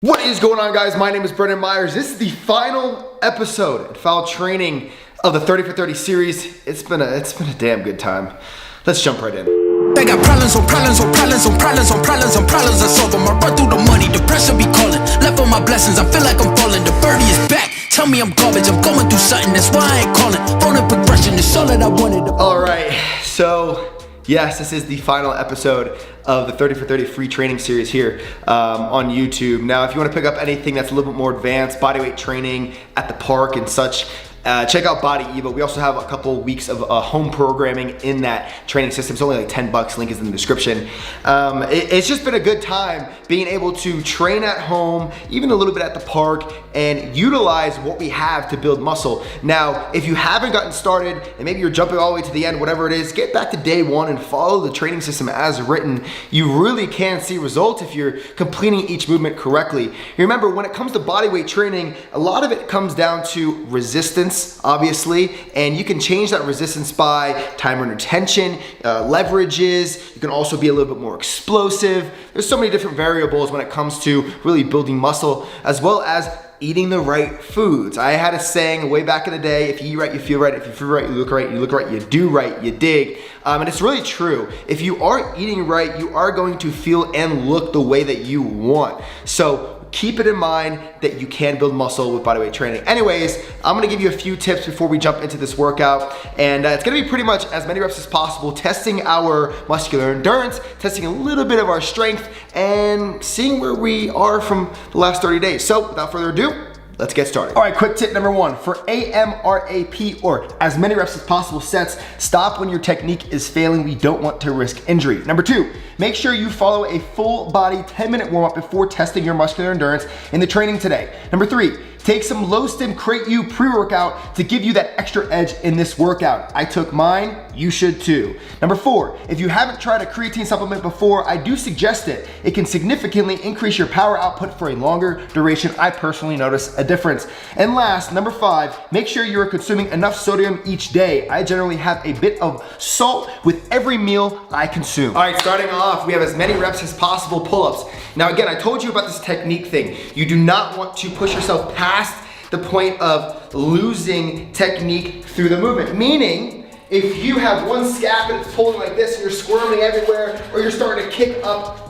What is going on, guys? My name is Brendan Myers. This is the final episode and final training of the 30 for 30 series. It's been a damn good time. Let's jump right in. They got problems on problems on problems on problems on problems on problems. I solve them. I run through the money. The pressure be calling. Left on my blessings. I feel like I'm falling. The birdie is back. Tell me I'm garbage. I'm going through something. That's why I ain't calling. Phone and progression is all that I wanted. All right. So yes, this is the final episode of the 30 for 30 free training series here on YouTube. Now, if you want to pick up anything that's a little bit more advanced, bodyweight training at the park and such, check out Body Evo. We also have a couple weeks of home programming in that training system. It's only like $10. Link is in the description. It's just been a good time being able to train at home, even a little bit at the park, and utilize what we have to build muscle. Now, if you haven't gotten started and maybe you're jumping all the way to the end, whatever it is, get back to day one and follow the training system as written. You really can see results if you're completing each movement correctly. Remember, when it comes to bodyweight training, a lot of it comes down to resistance, obviously, and you can change that resistance by time under tension, leverages. You can also be a little bit more explosive. There's so many different variables when it comes to really building muscle, as well as eating the right foods. I had a saying way back in the day: if you eat right, you feel right. If you feel right, you look right. You look right, you do right. You dig. And it's really true. If you are eating right, you are going to feel and look the way that you want. So keep it in mind that you can build muscle with bodyweight training. Anyways, I'm gonna give you a few tips before we jump into this workout. And it's gonna be pretty much as many reps as possible, testing our muscular endurance, testing a little bit of our strength, and seeing where we are from the last 30 days. So without further ado, let's get started. All right, quick tip number one. For AMRAP, or as many reps as possible sets, stop when your technique is failing. We don't want to risk injury. Number two, make sure you follow a full body 10-minute warm-up before testing your muscular endurance in the training today. Number three, take some low stim Crate U pre-workout to give you that extra edge in this workout. I took mine, you should too. Number four, if you haven't tried a creatine supplement before, I do suggest it. It can significantly increase your power output for a longer duration. I personally notice a difference. And last, number five, make sure you're consuming enough sodium each day. I generally have a bit of salt with every meal I consume. All right, starting off, we have as many reps as possible pull-ups. Now again, I told you about this technique thing. You do not want to push yourself past the point of losing technique through the movement. Meaning, if you have one scap and it's pulling like this and you're squirming everywhere, or you're starting to kick up,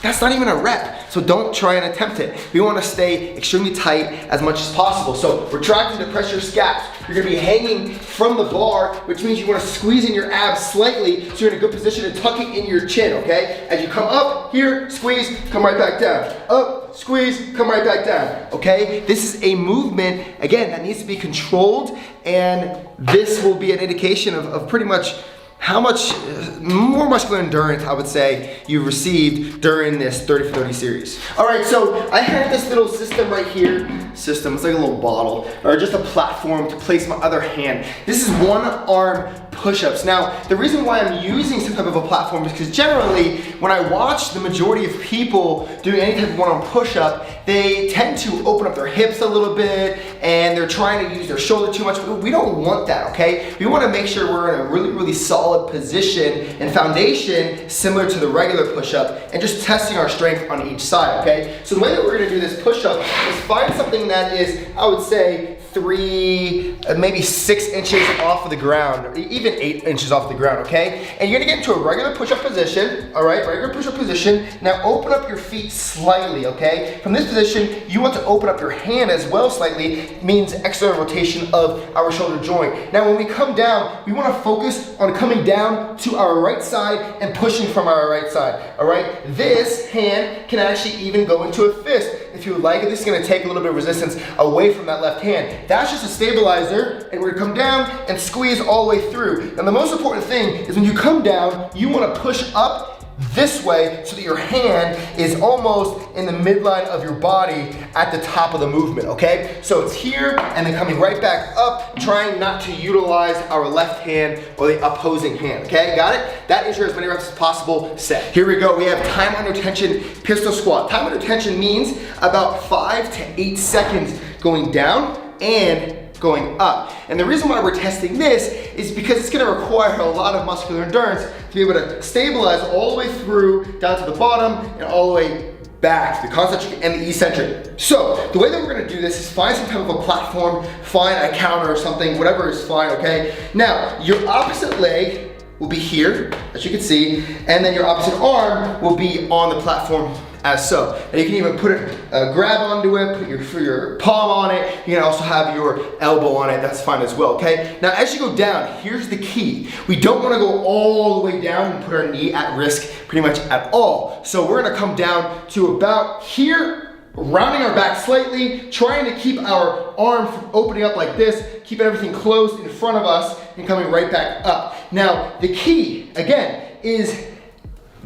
that's not even a rep. So don't try and attempt it. We want to stay extremely tight as much as possible. So retracting to press your scaps. You're gonna be hanging from the bar, which means you want to squeeze in your abs slightly so you're in a good position to tuck it in your chin, okay? As you come up here, squeeze, come right back down. Up, squeeze, come right back down, okay? This is a movement, again, that needs to be controlled, and this will be an indication of pretty much how much more muscular endurance, I would say, you've received during this 30 for 30 series. All right, so I have this little system right here. It's like a little bottle, or just a platform to place my other hand. This is one arm push-ups. Now, the reason why I'm using some type of a platform is because generally, when I watch the majority of people doing any type of one-arm push-up, they tend to open up their hips a little bit, and they're trying to use their shoulder too much. We don't want that, okay? We want to make sure we're in a really, really solid position and foundation similar to the regular push-up, and just testing our strength on each side, okay? So the way that we're gonna do this push-up is find something that is, I would say, 3, maybe 6 inches off of the ground, or even 8 inches off the ground, okay? And you're gonna get into a regular push-up position, all right? Regular push-up position. Now open up your feet slightly, okay? From this position, you want to open up your hand as well slightly. It means external rotation of our shoulder joint. Now when we come down, we wanna focus on coming down to our right side and pushing from our right side, all right? This hand can actually even go into a fist. If you would like it, this is gonna take a little bit of resistance away from that left hand. That's just a stabilizer, and we're gonna come down and squeeze all the way through. And the most important thing is when you come down, you wanna push up this way so that your hand is almost in the midline of your body at the top of the movement, okay? So it's here and then coming right back up, trying not to utilize our left hand or the opposing hand, okay? Got it? That is your as many reps as possible set. Here we go. We have time under tension pistol squat. Time under tension means about 5 to 8 seconds going down and going up. And the reason why we're testing this is because it's gonna require a lot of muscular endurance to be able to stabilize all the way through down to the bottom and all the way back, the concentric and the eccentric. So the way that we're gonna do this is find some type of a platform, find a counter or something, whatever is fine, okay? Now, your opposite leg will be here, as you can see, and then your opposite arm will be on the platform as so. And you can even put it, grab onto it, put your palm on it. You can also have your elbow on it, that's fine as well, okay? Now, as you go down, here's the key. We don't wanna go all the way down and put our knee at risk pretty much at all. So we're gonna come down to about here, rounding our back slightly, trying to keep our arm from opening up like this, keeping everything closed in front of us and coming right back up. Now, the key, again, is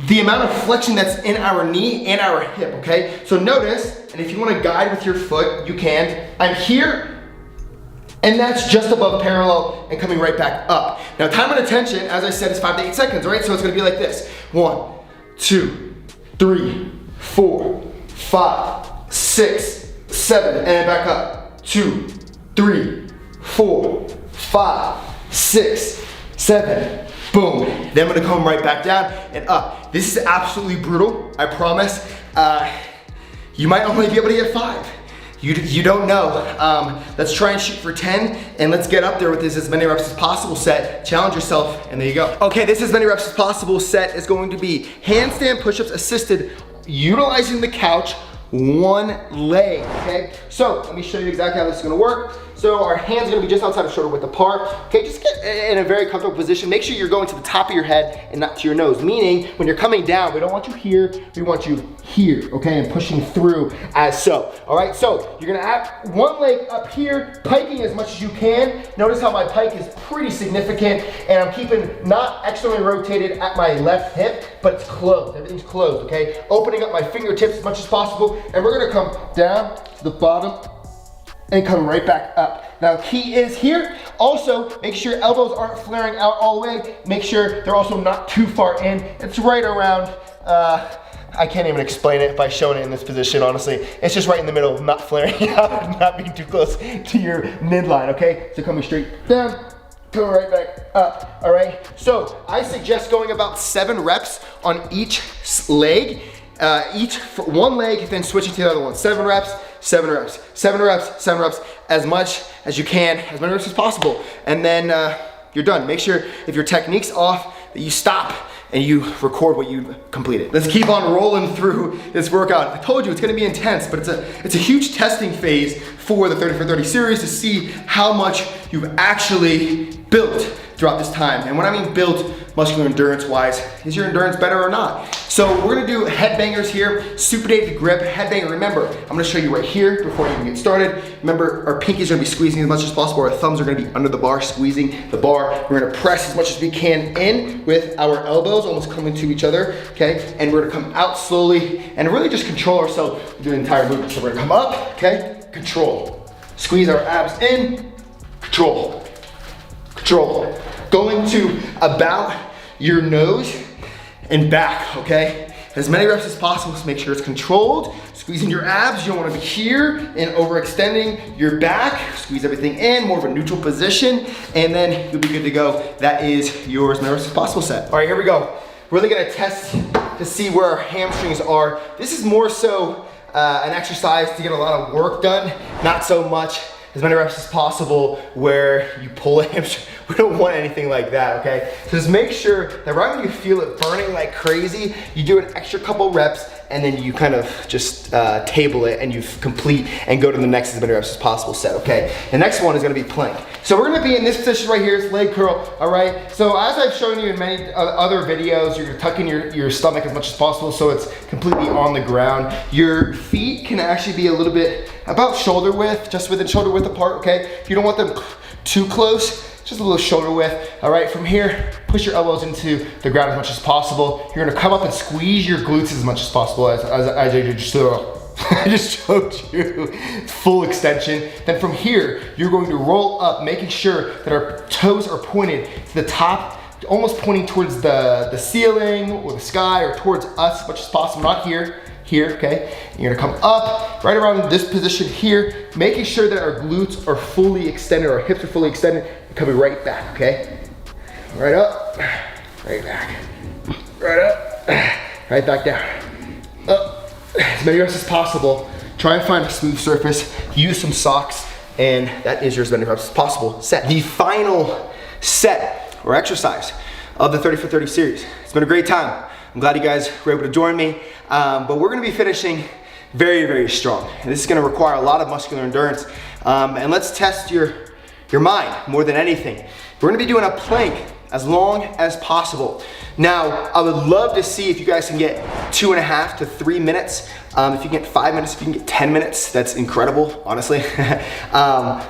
the amount of flexion that's in our knee and our hip, okay? So notice, and if you wanna guide with your foot, you can. I'm here, and that's just above parallel and coming right back up. Now, time and attention, as I said, is 5 to 8 seconds, right? So it's gonna be like this. 1, 2, 3, 4, 5, 6, 7, and then back up. 2, 3, 4, 5, 6, 7, boom. Then I'm gonna come right back down and up. This is absolutely brutal, I promise. You might only be able to get 5. You don't know. Let's try and shoot for 10, and let's get up there with this as many reps as possible set. Challenge yourself, and there you go. Okay, this as many reps as possible set is going to be handstand push-ups assisted, utilizing the couch, one leg, okay? So let me show you exactly how this is gonna work. So our hands are gonna be just outside of shoulder width apart. Okay, just get in a very comfortable position. Make sure you're going to the top of your head and not to your nose. Meaning, when you're coming down, we don't want you here, we want you here, okay? And pushing through as so. All right, so you're gonna have one leg up here, piking as much as you can. Notice how my pike is pretty significant, and I'm keeping not externally rotated at my left hip, but it's closed, everything's closed, okay? Opening up my fingertips as much as possible, and we're gonna come down to the bottom and come right back up. Now, key is here, also make sure your elbows aren't flaring out all the way. Make sure they're also not too far in. It's right around, I can't even explain it by showing it in this position, honestly. It's just right in the middle, not flaring out, not being too close to your midline, okay? So coming straight down, coming right back up, all right? So I suggest going about 7 reps on each leg, each for one leg, then switching to the other one. 7 reps, 7 reps, 7 reps, 7 reps, as much as you can, as many reps as possible. And then you're done. Make sure if your technique's off that you stop and you record what you completed. Let's keep on rolling through this workout. I told you it's gonna be intense, but it's a huge testing phase for the 30 for 30 series to see how much you've actually built throughout this time. And when I mean built muscular endurance wise, is your endurance better or not? So we're gonna do headbangers here, Super Dave grip, headbanger. Remember, I'm gonna show you right here before you even get started. Remember, our pinkies are gonna be squeezing as much as possible. Our thumbs are gonna be under the bar, squeezing the bar. We're gonna press as much as we can in with our elbows, almost coming to each other, okay? And we're gonna come out slowly and really just control ourselves through the entire movement. So we're gonna come up, okay? Control. Squeeze our abs in, control. Control. Going to about your nose and back, okay? As many reps as possible, so make sure it's controlled. Squeezing your abs, you don't wanna be here and overextending your back. Squeeze everything in, more of a neutral position, and then you'll be good to go. That is your as many reps as possible set. All right, here we go. Really gonna test to see where our hamstrings are. This is more so an exercise to get a lot of work done, not so much as many reps as possible where you pull a hamstring. We don't want anything like that, okay? So just make sure that right when you feel it burning like crazy, you do an extra couple reps and then you kind of just table it and you complete and go to the next as many reps as possible set, okay? The next one is gonna be plank. So we're gonna be in this position right here, it's leg curl, all right? So as I've shown you in many other videos, you're tucking your stomach as much as possible so it's completely on the ground. Your feet can actually be a little bit about shoulder width, just within shoulder width apart, okay? If you don't want them too close, just a little shoulder width. All right, from here, push your elbows into the ground as much as possible. You're gonna come up and squeeze your glutes as much as possible as I just I just showed you. Full extension. Then from here, you're going to roll up, making sure that our toes are pointed to the top, almost pointing towards the ceiling or the sky or towards us as much as possible, not here. Here, okay? And you're gonna come up, right around this position here, making sure that our glutes are fully extended, our hips are fully extended, and coming right back, okay? Right up, right back, right up, right back down, up, as many reps as possible. Try and find a smooth surface, use some socks, and that is your as many reps as possible set. The final set or exercise of the 30 for 30 series. It's been a great time. I'm glad you guys were able to join me, but we're gonna be finishing very, very strong. And this is gonna require a lot of muscular endurance, and let's test your mind more than anything. We're gonna be doing a plank as long as possible. Now, I would love to see if you guys can get 2.5 to 3 minutes. If you can get 5 minutes, if you can get 10 minutes, that's incredible, honestly.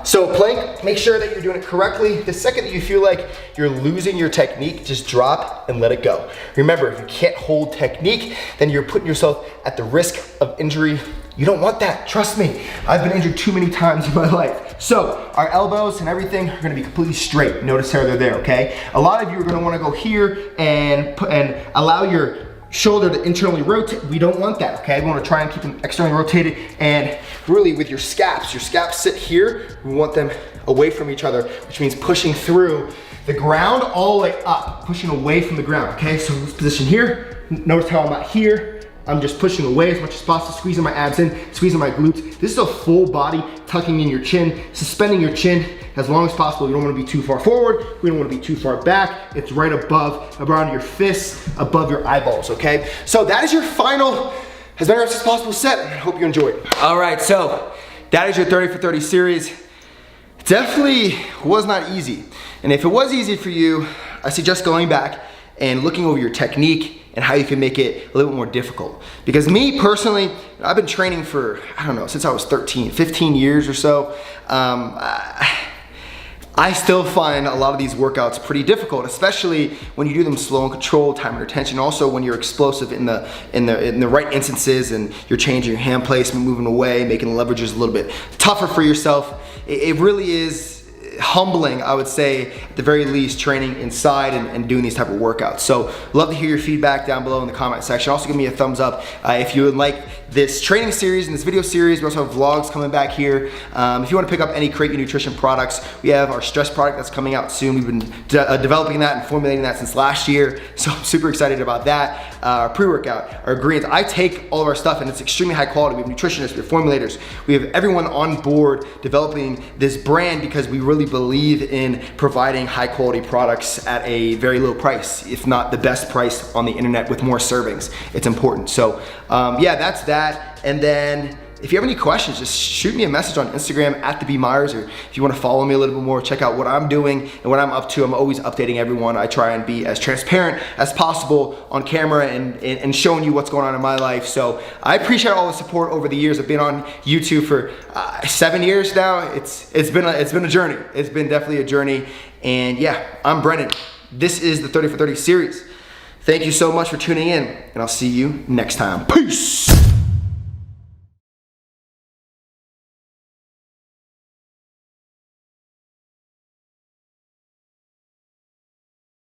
So plank, make sure that you're doing it correctly. The second that you feel like you're losing your technique, just drop and let it go. Remember, if you can't hold technique, then you're putting yourself at the risk of injury. You don't want that, trust me. I've been injured too many times in my life. So our elbows and everything are gonna be completely straight. Notice how they're there, okay? A lot of you are gonna wanna go here and allow your shoulder to internally rotate. We don't want that, okay? We wanna try and keep them externally rotated, and really with your scaps sit here. We want them away from each other, which means pushing through the ground all the way up, pushing away from the ground, okay? So this position here, notice how I'm not here. I'm just pushing away as much as possible, squeezing my abs in, squeezing my glutes. This is a full body, tucking in your chin, suspending your chin as long as possible. You don't wanna be too far forward, we don't wanna be too far back. It's right above, around your fists, above your eyeballs, okay? So that is your final, as many reps as possible set. I hope you enjoyed. All right, so that is your 30 for 30 series. Definitely was not easy. And if it was easy for you, I suggest going back and looking over your technique and how you can make it a little bit more difficult. Because me personally, I've been training for, I don't know, since I was 13, 15 years or so. I still find a lot of these workouts pretty difficult, especially when you do them slow and controlled, time under tension. Also when you're explosive in the right instances and you're changing your hand placement, moving away, making the leverages a little bit tougher for yourself. It really is humbling, I would say, at the very least, training inside and doing these type of workouts. So love to hear your feedback down below in the comment section. Also give me a thumbs up if you would like this training series and this video series. We also have vlogs coming back here. If you want to pick up any Create Your Nutrition products, we have our stress product that's coming out soon. We've been developing that and formulating that since last year, so I'm super excited about that. Our pre-workout, our greens. I take all of our stuff and it's extremely high quality. We have nutritionists, we have formulators, we have everyone on board developing this brand because we really believe in providing high quality products at a very low price, if not the best price on the internet with more servings. It's important. So yeah, that's that. And then if you have any questions, just shoot me a message on Instagram at the B Myers, or if you want to follow me a little bit more, check out what I'm doing and what I'm up to. I'm always updating everyone. I try and be as transparent as possible on camera and showing you what's going on in my life. So I appreciate all the support over the years. I've been on YouTube for 7 years now. It's been a journey. It's been definitely a journey. And yeah, I'm Brennan. This is the 30 for 30 series. Thank you so much for tuning in, and I'll see you next time. Peace.